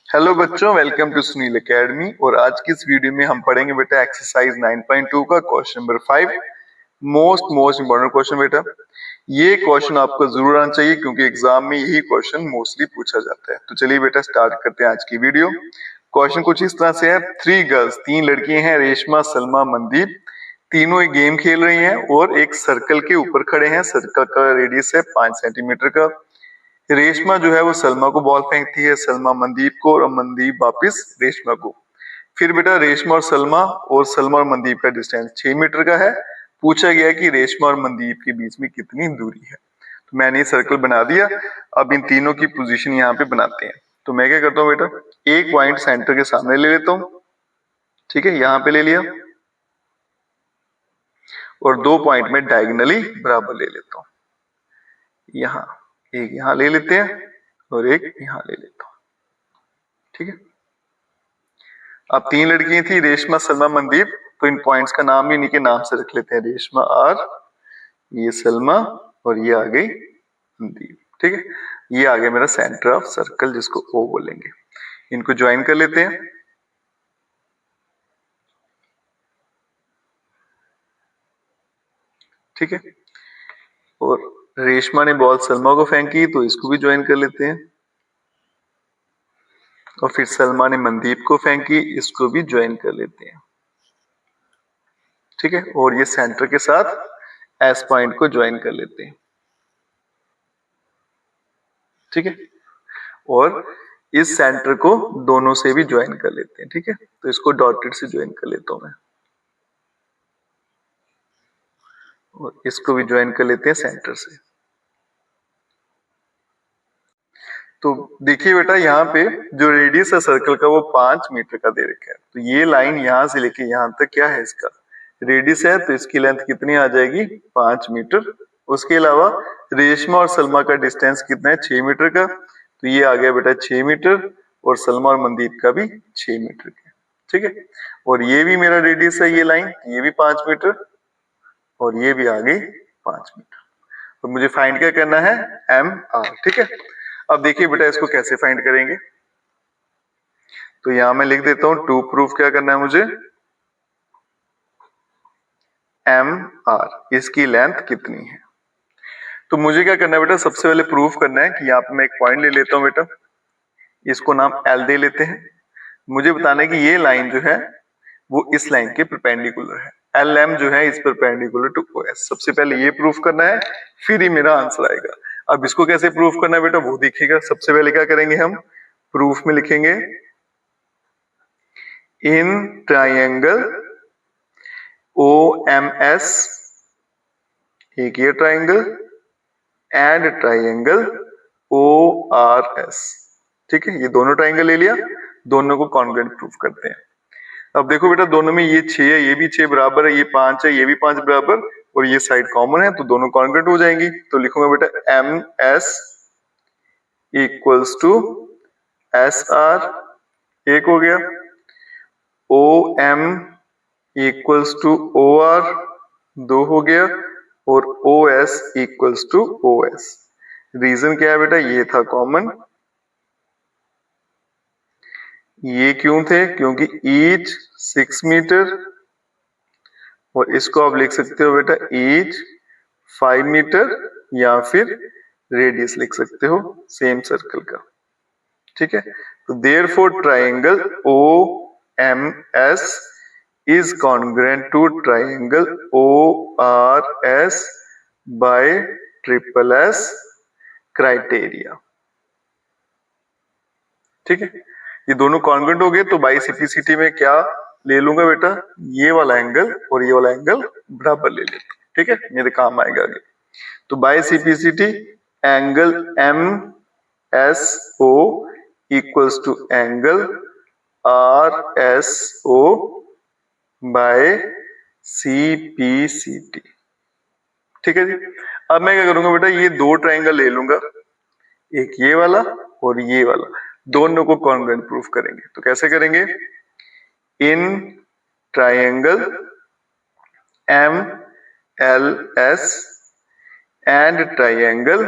Hello बच्चों, welcome to Sunil academy. और आज की इस वीडियो में हम पढ़ेंगे बेटा एक्सरसाइज 9.2 का question number 5। Most important question बेटा। ये क्वेश्चन आपको जरूर आना चाहिए क्योंकि एग्जाम में यही क्वेश्चन मोस्टली पूछा जाता है। तो चलिए बेटा स्टार्ट करते हैं आज की वीडियो। क्वेश्चन कुछ इस तरह से है। 3 गर्ल्स, 3 लड़कियां हैं, रेशमा, सलमा, मनदीप। तीनों एक गेम खेल रही हैं और एक सर्कल के ऊपर खड़े हैं। सर्कल का रेडियस है 5 सेंटीमीटर का। रेशमा जो है वो सलमा को बॉल फेंकती है, सलमा मनदीप को और मनदीप वापस रेशमा को। फिर बेटा रेशमा और मनदीप का डिस्टेंस 6 मीटर का है। पूछा गया कि रेशमा और मनदीप के बीच में कितनी दूरी है। तो मैंने ये सर्कल बना दिया। अब इन तीनों की पोजीशन यहाँ पे बनाते हैं। तो मैं क्या करता हूँ बेटा, एक पॉइंट सेंटर के सामने ले लेता हूँ। ठीक है, यहाँ पे ले लिया और 2 पॉइंट में डायगोनली बराबर ले लेता हूँ। यहाँ एक यहाँ ले लेते हैं और एक यहाँ ले लेता हूँ। ठीक है, अब 3 लड़कियां थी, रेशमा, सलमा, मनदीप। तो इन पॉइंट्स का नाम भी इन्हीं के नाम से रख लेते हैं। रेशमा आर, ये सलमा और ये आ गई मनदीप। ठीक है, ये आ गया मेरा सेंटर ऑफ सर्कल जिसको ओ बोलेंगे। इनको ज्वाइन कर लेते हैं। ठीक है, और रेशमा ने बॉल सलमा को फेंकी तो इसको भी ज्वाइन कर लेते हैं। और फिर सलमा ने मनदीप को फेंकी, इसको भी ज्वाइन कर लेते हैं। ठीक है, और ये सेंटर के साथ एस पॉइंट को ज्वाइन कर लेते हैं। ठीक है, और इस सेंटर को दोनों से भी ज्वाइन कर लेते हैं। ठीक है, तो इसको डॉटेड से ज्वाइन कर लेता हूं मैं, और इसको भी ज्वाइन कर लेते हैं सेंटर से। तो देखिए बेटा, यहाँ पे जो रेडियस है सर्कल का वो 5 मीटर का दे रखा है। तो ये लाइन यहाँ से लेके यहाँ तक क्या है, इसका रेडियस है। तो इसकी लेंथ कितनी आ जाएगी, 5 मीटर। उसके अलावा रेशमा और सलमा का डिस्टेंस कितना है, 6 मीटर का। तो ये आ गया बेटा 6 मीटर, और सलमा और मनदीप का भी 6 मीटर का। ठीक है, और ये भी मेरा रेडियस है, ये लाइन, ये भी 5 मीटर और ये भी आ गई 5 मीटर। तो मुझे फाइंड क्या करना है, एम आर। ठीक है, अब देखिए बेटा इसको कैसे फाइंड करेंगे। तो यहां मैं लिख देता हूं टू प्रूफ क्या करना है मुझे, एम आर, इसकी लेंथ कितनी है। तो मुझे क्या करना है बेटा, सबसे पहले प्रूफ करना है कि यहाँ पे मैं एक पॉइंट ले लेता हूं बेटा, इसको नाम एल दे लेते हैं। मुझे बताना है कि ये लाइन जो है वो इस लाइन के परपेंडिकुलर है। एल एम जो है इस परपेंडिकुलर टू ओ एस। सबसे पहले ये प्रूफ करना है, फिर ही मेरा आंसर आएगा। अब इसको कैसे प्रूफ करना है बेटा वो देखिएगा। सबसे पहले क्या करेंगे, हम प्रूफ में लिखेंगे in triangle O M S, एक ये triangle, and triangle O R S. ठीक है, ये दोनों ट्राइंगल ले लिया, दोनों को कॉन्ग्रुएंट प्रूफ करते हैं। अब देखो बेटा, दोनों में ये 6 है, ये भी 6 बराबर है, ये 5 है, ये भी 5 बराबर, और ये साइड कॉमन है, तो दोनों कॉन्ग्रुएंट हो जाएंगी। तो लिखूंगा बेटा M S equals to S R, एक हो गया। O M equals to O R, 2 हो गया। और O S equals to O S. Reason क्या है बेटा, ये था कॉमन। ये क्यों थे, क्योंकि ईच 6 मीटर, और इसको आप लिख सकते हो बेटा ईच 5 मीटर, या फिर रेडियस लिख सकते हो सेम सर्कल का। ठीक है, तो therefore triangle O M S is congruent to triangle O R S by triple S criteria. ठीक है, ये दोनों कॉन्ग्रुएंट हो गए, तो बाई सिम्प्लिसिटी में क्या ले लूंगा बेटा, ये वाला एंगल और ये वाला एंगल बराबर ले लेता हूं। ठीक है, मेरे काम आएगा आगे। तो by simplicity angle M S O equals to angle R S O by C P C T. ठीक है जी, अब मैं क्या करूंगा बेटा, ये 2 ट्राइंगल ले लूंगा, एक ये वाला और ये वाला, दोनों को कॉन्ग्रुएंट प्रूफ करेंगे। तो कैसे करेंगे, in triangle M L S and triangle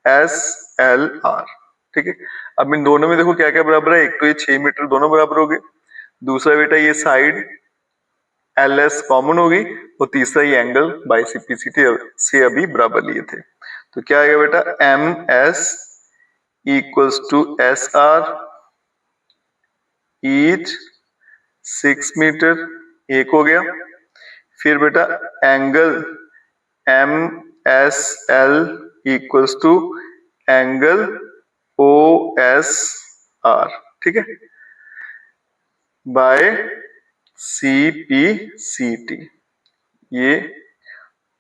S L R. ठीक है, अब इन दोनों में देखो क्या क्या बराबर है, एक तो ये 6 मीटर दोनों बराबर हो गए, दूसरा बेटा ये साइड LS कॉमन होगी, और तीसरा ये एंगल बाई सिम्प्लिसिटी से अभी बराबर लिए थे। तो क्या आएगा बेटा, MS equals to SR each 6 metre, एक हो गया। फिर बेटा angle MSL equals to angle OSR, ठीक है, बाय CPCT। ये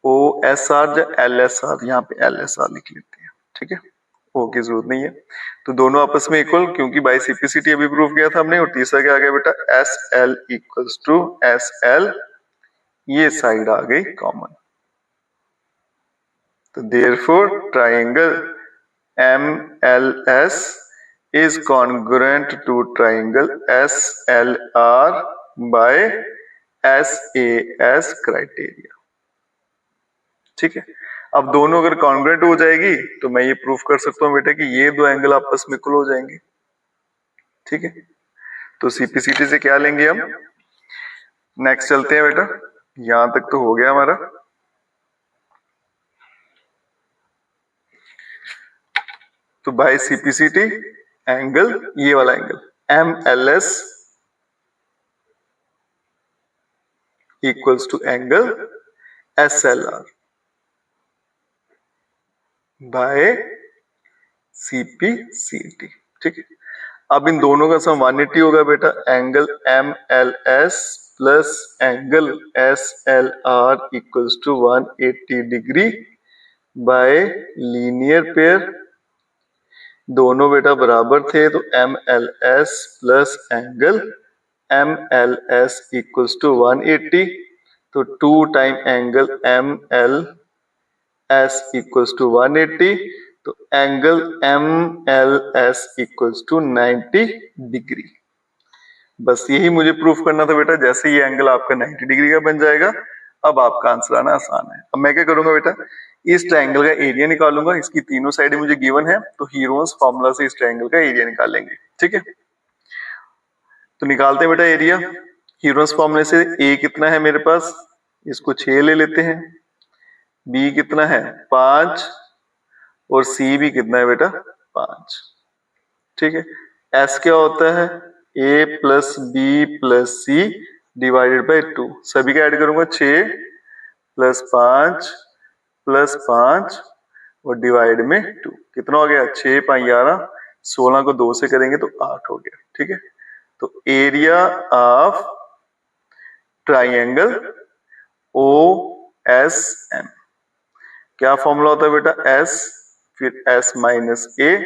OSR या LSR, यहाँ पे LSR लिख लेते हैं, ठीक है, O की जरूरत नहीं है। तो दोनों आपस में इक्वल, क्योंकि बाई CPCT अभी प्रूफ किया था हमने। और तीसरा क्या आ गया बेटा, SL इक्वल्स टू SL, ये साइड आ गई कॉमन। तो therefore triangle MLS is congruent to triangle SLR by SAS criteria, ठीक है। अब दोनों अगर कॉन्ग्रुएंट हो जाएगी तो मैं ये प्रूफ कर सकता हूँ बेटा कि ये दो एंगल आपस में इक्वल हो जाएंगे, ठीक है। तो CPCT से क्या लेंगे हम, नेक्स्ट चलते हैं बेटा, यहां तक तो हो गया हमारा। तो बाय CPCT एंगल, ये वाला angle MLS equals to angle SLR by CPCT, ठीक है। अब इन दोनों का सम 180 होगा बेटा, angle MLS plus angle SLR equals to 180 degree by linear pair. दोनों बेटा बराबर थे, तो MLS plus angle MLS equals to 180, तो 2 time angle MLS equals to 180, तो angle MLS equals to 90 degree. बस यही मुझे प्रूफ करना था बेटा। जैसे ये एंगल आपका 90 डिग्री का बन जाएगा, अब आपका आंसर आना आसान है। अब मैं क्या करूंगा बेटा, इस ट्रायंगल का एरिया निकालूंगा। इसकी तीनों साइड मुझे गिवन है, तो हीरोन्स फॉर्मूला से इस ट्रायंगल का एरिया निकाल लेंगे, ठीक है। तो निकालते हैं बेटा एरिया हीरोन्स फॉर्मूले से। ए कितना है मेरे पास, इसको 6 ले लेते हैं, बी कितना है 5, और सी भी कितना है बेटा 5, ठीक है। एस क्या होता है, A plus B plus C divided by 2, सभी का ऐड करूंगा 6 प्लस 5 प्लस 5 और डिवाइड में 2, कितना हो गया 6 5 11, 16 को 2 से करेंगे तो 8 हो गया, ठीक है। तो एरिया ऑफ ट्राइंगल OSM, क्या फॉर्मूला होता है बेटा, S फिर S minus A,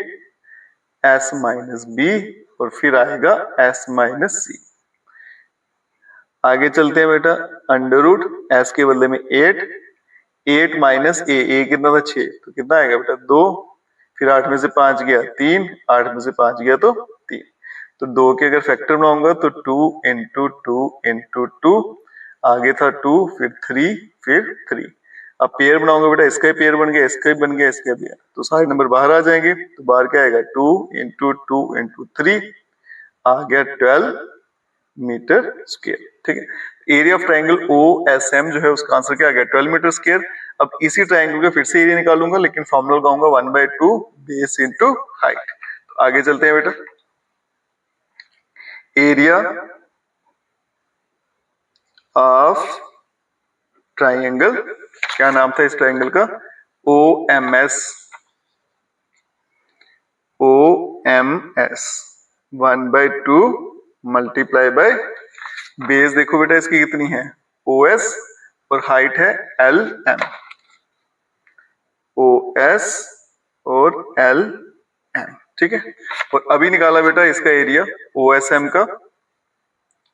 S minus B और फिर आएगा S माइनस C। आगे चलते हैं बेटा, अंडर रूट S के बदले में 8 माइनस A कितना था 6, तो कितना आएगा बेटा 2, फिर 8 में से 5 गया 3, 8 में से 5 गया तो 3, तो 2 के अगर फैक्टर बनाऊंगा तो 2 इंटू 2 इंटू 2, आगे था 2 फिर 3 फिर 3। अब पेयर बनाऊंगा बेटा, इसका ही पेयर बन गया, इसका ही बन गया, इसका भी, तो सारे नंबर बाहर आ जाएंगे। तो बाहर क्या आएगा 2 इंटू 2 इंटू 3, आ गया 12 मीटर स्क्वायर, ठीक है। एरिया ऑफ ट्रायंगल OSM जो है उसका आंसर क्या आ गया 12 मीटर स्क्वायर। अब इसी ट्रायंगल का फिर से एरिया निकालूंगा, लेकिन फॉर्मूला लगाऊंगा 1/2 बेस इंटू हाइट। तो आगे चलते हैं बेटा, एरिया ऑफ ट्रायंगल, क्या नाम था इस ट्रायंगल का, OMS 1/2 मल्टीप्लाई बाय बेस, देखो बेटा इसकी कितनी है OS और हाइट है LM, OS और LM, ठीक है। और अभी निकाला बेटा इसका एरिया OSM का,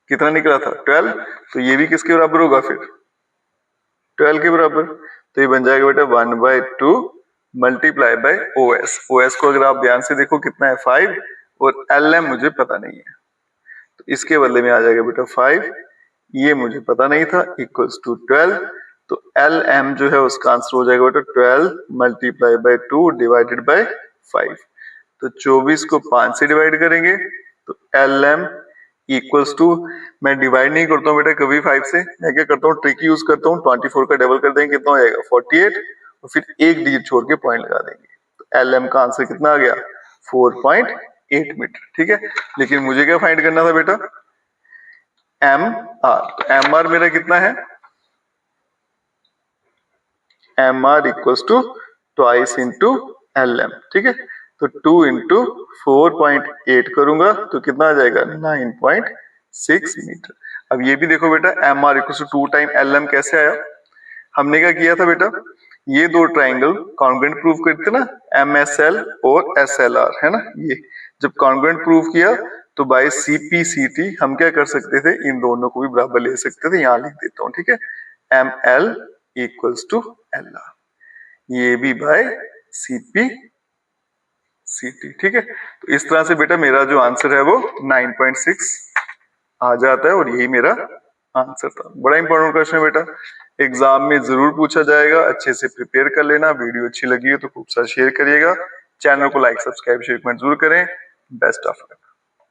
कितना निकला था 12, तो ये भी किसके बराबर होगा फिर 12 के बराबर, तो ये बन जाएगा बेटा 1/2 मल्टीप्लाई बाय OS। OS को अगर आप ध्यान से देखो कितना है 5, और LM मुझे पता नहीं है, तो इसके बदले में आ जाएगा बेटा 5, ये मुझे पता नहीं था, इक्वल्स टू 12। तो LM जो है उसका आंसर हो जाएगा बेटा 12 मल्टीप्लाई बाय 2 डिवाइडेड बाय 5। तो 24 को 5 से डिवाइड करेंगे तो LM इक्वल्स टू, मैं डिवाइड नहीं करता हूँ बेटा कभी 5 से, मैं क्या करता हूँ ट्रिक यूज करता हूँ, 24 का डबल कर देंगे कितना हो जाएगा 48 और फिर एक डिजिट छोड़ के पॉइंट लगा देंगे। तो LM का आंसर कितना आ गया 4.8 मीटर। ठीक है, लेकिन मुझे क्या फाइंड करना था बेटा MR। तो MR मेरा कितना है, MR equals to twice into LM। ठीक है, तो 2 इंटू 4.8 करूंगा तो कितना आ जाएगा 9.6 मीटर। अब ये भी देखो बेटा MR equals to 2 time LM कैसे आया, हमने क्या किया था बेटा, ये दो ट्राइंगल कॉन्ग्रुएंट प्रूव करते ना, MSL और SLR है ना, ये जब कॉन्ग्रुएंट प्रूव किया तो बाय CP/CT हम क्या कर सकते थे, इन दोनों को भी बराबर ले सकते थे। यहाँ लिख देता हूँ, ठीक है, ML इक्वल्स टू LR, ये भी बाय CP/CT। ठीक है, तो इस तरह से बेटा मेरा जो आंसर है वो 9.6 आ जाता है और यही मेरा आंसर था। बड़ा इंपॉर्टेंट क्वेश्चन है बेटा, एग्जाम में जरूर पूछा जाएगा, अच्छे से प्रिपेयर कर लेना। वीडियो अच्छी लगी हो तो खूब सारा शेयर करिएगा, चैनल को लाइक सब्सक्राइब शेयर कमेंट जरूर करें। Best of luck.